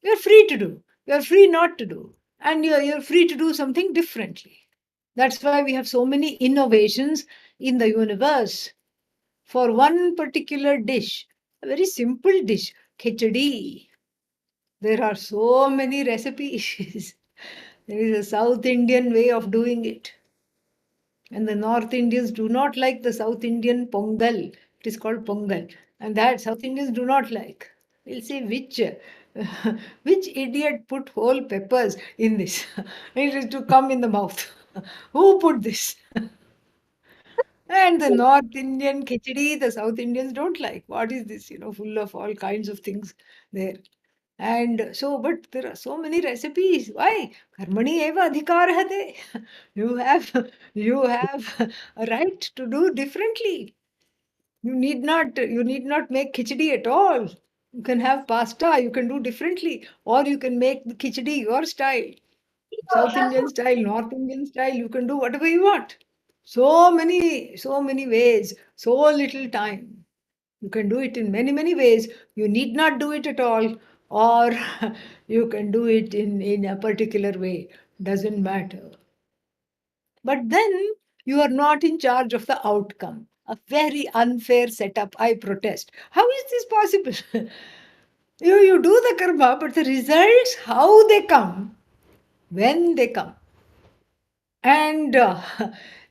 You're free to do. You're free not to do. And you're free to do something differently. That's why we have so many innovations in the universe. For one particular dish, a very simple dish, khichdi, there are so many recipes. There is a South Indian way of doing it. And the North Indians do not like the South Indian pongal. It is called pongal. And that South Indians do not like. They'll say, which idiot put whole peppers in this? It is to come in the mouth. Who put this? And the North Indian khichdi, the South Indians don't like. What is this? Full of all kinds of things there. And so, but there are so many recipes. Why? Karmani eva adhikarahate. You have a right to do differently. You need not make khichdi at all. You can have pasta, you can do differently, or you can make the khichdi your style. South Indian style, North Indian style, you can do whatever you want. So many ways, so little time. You can do it in many, many ways. You need not do it at all, or you can do it in a particular way. Doesn't matter. But then you are not in charge of the outcome. A very unfair setup. I protest. How is this possible? You do the karma, but the results, how they come, when they come, and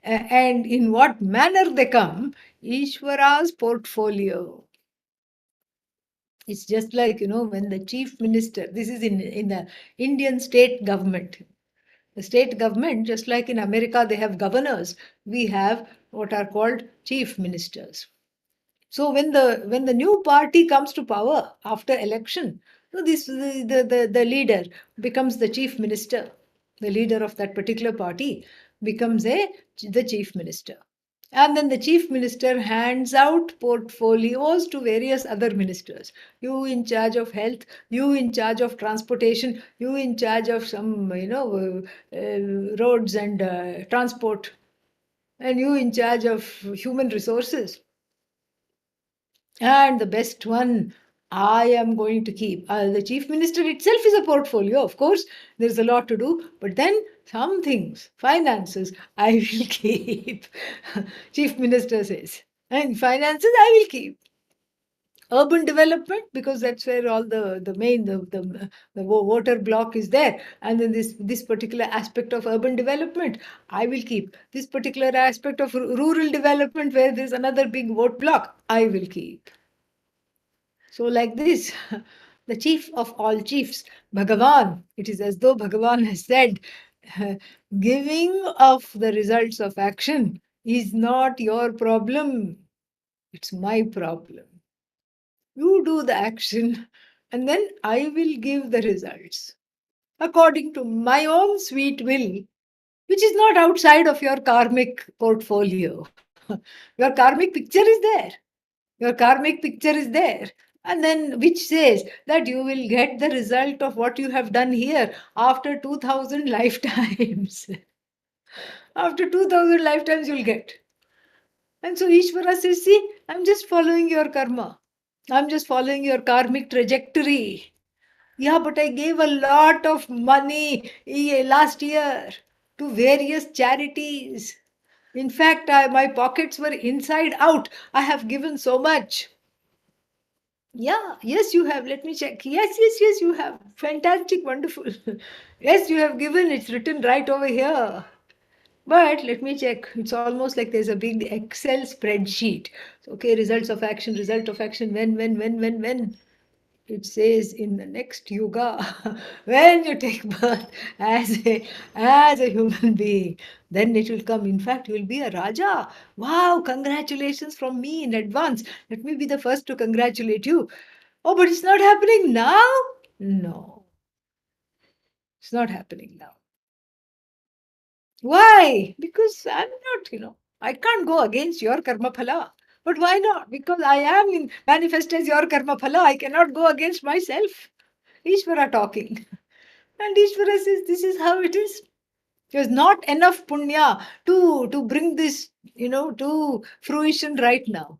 and in what manner they come, Ishvara's portfolio. It's just like, when the chief minister, this is in the Indian state government. The state government, just like in America, they have governors. We have what are called chief ministers. So when the new party comes to power after election, so the leader becomes the chief minister. The leader of that particular party becomes the chief minister. And then the chief minister hands out portfolios to various other ministers. You in charge of health, you in charge of transportation, you in charge of some, roads and transport, and you in charge of human resources. And the best one I am going to keep. The chief minister itself is a portfolio, of course. There's a lot to do, but then some things, finances, I will keep. Chief minister says. And finances, I will keep. Urban development, because that's where all the main the water block is there, and then this particular aspect of urban development I will keep. This particular aspect of rural development, where there's another big vote block, I will keep. So, like this, the chief of all chiefs, Bhagavan, it is as though Bhagavan has said, giving of the results of action is not your problem, it's my problem. You do the action, and then I will give the results according to my own sweet will, which is not outside of your karmic portfolio. Your karmic picture is there. Your karmic picture is there. And then which says that you will get the result of what you have done here after 2000 lifetimes. After 2000 lifetimes, you'll get. And so Ishvara says, see, I'm just following your karma. I'm just following your karmic trajectory. Yeah, but I gave a lot of money last year to various charities. In fact, my pockets were inside out. I have given so much. Yeah, yes, you have. Let me check. Yes, you have. Fantastic, wonderful. Yes, you have given. It's written right over here. But let me check. It's almost like there's a big Excel spreadsheet. So, okay, result of action, when. It says in the next yuga, when you take birth as a human being, then it will come. In fact, you will be a Raja. Wow, congratulations from me in advance. Let me be the first to congratulate you. Oh, but it's not happening now? No, it's not happening now. Why? Because I'm not, I can't go against your karma phala. But why not? Because I am manifest as your karma phala. I cannot go against myself. Ishvara talking. And Ishvara says, this is how it is. There's not enough punya to bring this, to fruition right now.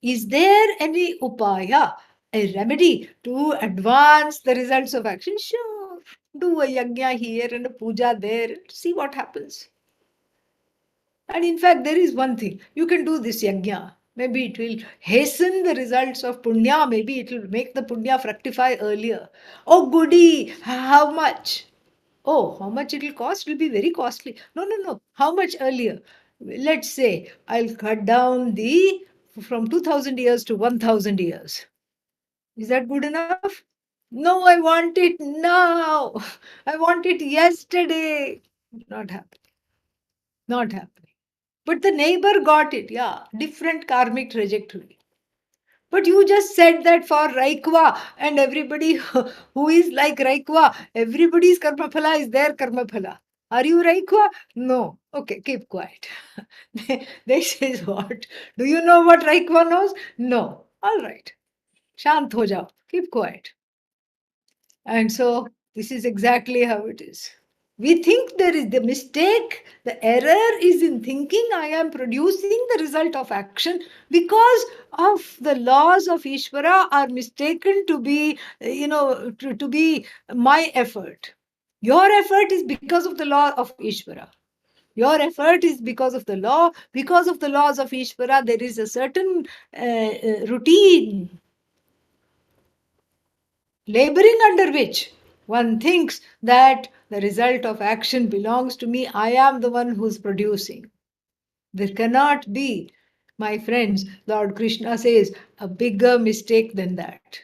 Is there any upaya, a remedy to advance the results of action? Sure. Do a yajna here and a puja there. See what happens. And in fact, there is one thing. You can do this yajna. Maybe it will hasten the results of punya. Maybe it will make the punya fructify earlier. Oh, goody. How much? Oh, how much it will cost? It will be very costly. No. How much earlier? Let's say I'll cut down from 2000 years to 1000 years. Is that good enough? No, I want it now. I want it yesterday. Not happening. Not happening. But the neighbor got it. Yeah, different karmic trajectory. But you just said that for Raikwa and everybody who is like Raikwa, everybody's karma phala is their karma phala. Are you Raikwa? No. Okay, keep quiet. They says what? Do you know what Raikwa knows? No. All right. Shant ho jao. Keep quiet. And so this is exactly how it is. We think there is the mistake, the error is in thinking I am producing the result of action because of the laws of Ishvara are mistaken to be, to be my effort. Your effort is because of the law of Ishvara. Your effort is because of the law. Because of the laws of Ishvara, there is a certain routine, laboring under which one thinks that the result of action belongs to me. I am the one who's producing. There cannot be, my friends, Lord Krishna says, a bigger mistake than that.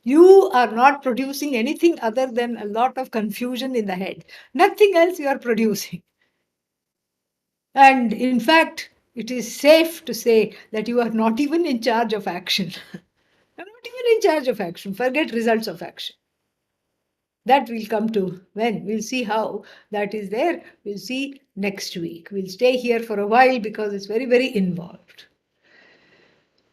You are not producing anything other than a lot of confusion in the head. Nothing else you are producing. And in fact, it is safe to say that you are not even in charge of action. You're not even in charge of action. Forget results of action. That we'll come to when. We'll see how that is there. We'll see next week. We'll stay here for a while because it's very, very involved.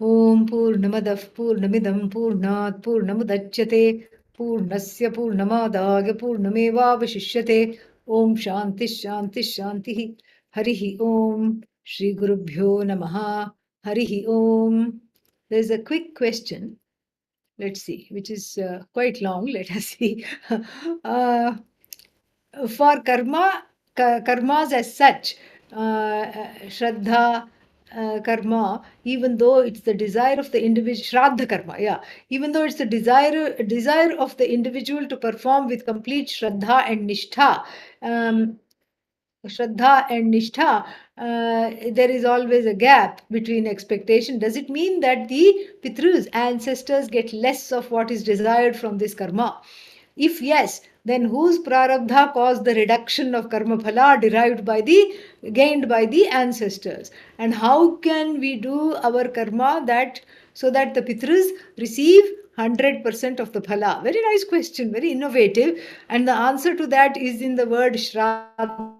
Om Purnamadah Purnamidam Purnat Purnamudachyate Purnasya Purnamadaya Purnamevavashishyate Om Shanti Shanti Shanti Harihi Om Shri Gurubhyo Namaha Harihi Om. There's a quick question. Let's see, which is quite long. Let us see. For karmas as such, Shraddha karma, even though it's the desire of the individual, Shraddha karma, yeah, even though it's the desire of the individual to perform with complete Shraddha and Nishtha, there is always a gap between expectation. Does it mean that the Pitrus, ancestors, get less of what is desired from this karma? If yes, then whose prarabdha caused the reduction of karma phala derived by gained by the ancestors? And how can we do our karma that so that the Pitrus receive 100% of the phala? Very nice question, very innovative. And the answer to that is in the word Shraddha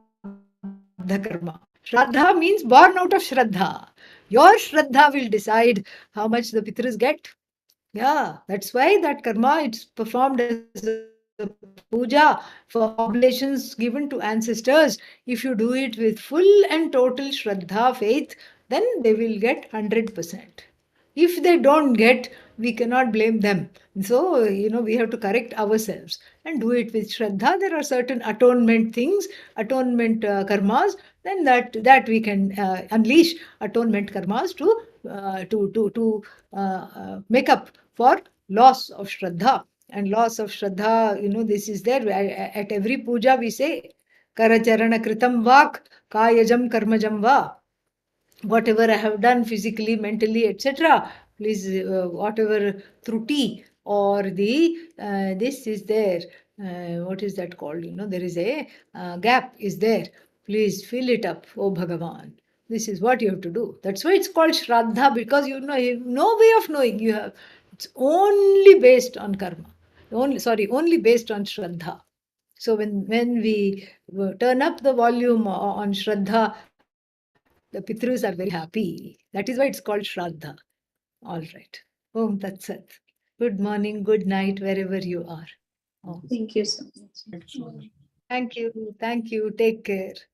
karma. Shraddha means born out of Shraddha. Your Shraddha will decide how much the Pitrus get. Yeah, that's why that karma, it's performed as a puja for oblations given to ancestors. If you do it with full and total Shraddha, faith, then they will get 100%. If they don't get, we cannot blame them. So, we have to correct ourselves and do it with Shraddha. There are certain atonement things, atonement karmas, then that we can unleash atonement karmas to make up for loss of Shraddha. And loss of Shraddha, this is there. At every puja we say, Karacharana kritam vak, kayajam karmajam va. Whatever I have done physically, mentally, etc., please, whatever truti or this is there, what is that called? There is a gap is there. Please fill it up, oh Bhagavan. This is what you have to do. That's why it's called Shraddha, because you have no way of knowing. It's only based on karma. Only based on Shraddha. So when we turn up the volume on Shraddha, the Pitrus are very happy. That is why it's called Shraddha. All right. Om Tat Sat. Good morning, good night, wherever you are. Om. Thank you so much. Thank you so much. Thank you. Thank you. Take care.